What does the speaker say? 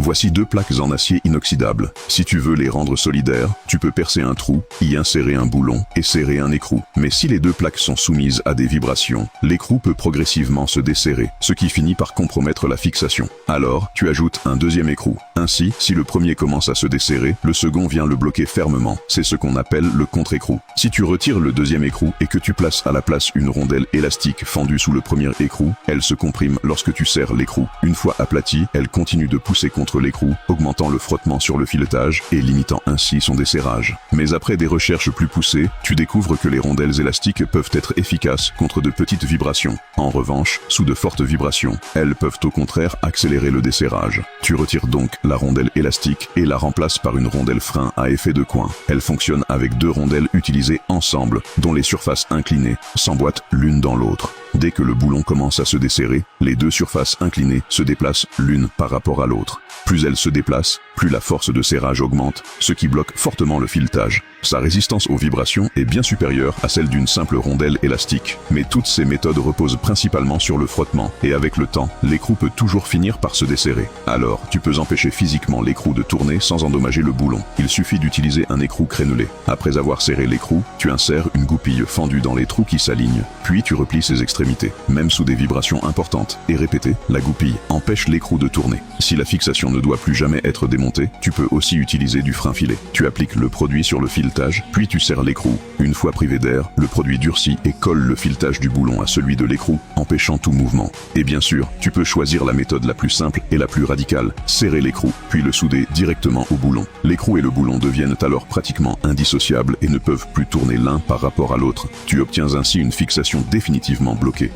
Voici deux plaques en acier inoxydable. Si tu veux les rendre solidaires, tu peux percer un trou, y insérer un boulon et serrer un écrou. Mais si les deux plaques sont soumises à des vibrations, l'écrou peut progressivement se desserrer, ce qui finit par compromettre la fixation. Alors, tu ajoutes un deuxième écrou. Ainsi, si le premier commence à se desserrer, le second vient le bloquer fermement. C'est ce qu'on appelle le contre-écrou. Si tu retires le deuxième écrou et que tu places à la place une rondelle élastique fendue sous le premier écrou, elle se comprime lorsque tu serres l'écrou. Une fois aplatie, elle continue de pousser contre l'écrou, augmentant le frottement sur le filetage et limitant ainsi son desserrage. Mais après des recherches plus poussées, tu découvres que les rondelles élastiques peuvent être efficaces contre de petites vibrations. En revanche, sous de fortes vibrations, elles peuvent au contraire accélérer le desserrage. Tu retires donc la rondelle élastique et la remplaces par une rondelle frein à effet de coin. Elle fonctionne avec deux rondelles utilisées ensemble, dont les surfaces inclinées s'emboîtent l'une dans l'autre. Dès que le boulon commence à se desserrer, les deux surfaces inclinées se déplacent l'une par rapport à l'autre. Plus elles se déplacent, plus la force de serrage augmente, ce qui bloque fortement le filetage. Sa résistance aux vibrations est bien supérieure à celle d'une simple rondelle élastique. Mais toutes ces méthodes reposent principalement sur le frottement, et avec le temps, l'écrou peut toujours finir par se desserrer. Alors, tu peux empêcher physiquement l'écrou de tourner sans endommager le boulon. Il suffit d'utiliser un écrou crénelé. Après avoir serré l'écrou, tu insères une goupille fendue dans les trous qui s'alignent, puis tu replies ses extrémités. Même sous des vibrations importantes et répétées, la goupille empêche l'écrou de tourner. Si la fixation ne doit plus jamais être démontée, tu peux aussi utiliser du frein filet. Tu appliques le produit sur le filetage, puis tu serres l'écrou. Une fois privé d'air, le produit durcit et colle le filetage du boulon à celui de l'écrou, empêchant tout mouvement. Et bien sûr, tu peux choisir la méthode la plus simple et la plus radicale, serrer l'écrou, puis le souder directement au boulon. L'écrou et le boulon deviennent alors pratiquement indissociables et ne peuvent plus tourner l'un par rapport à l'autre. Tu obtiens ainsi une fixation définitivement bloquée.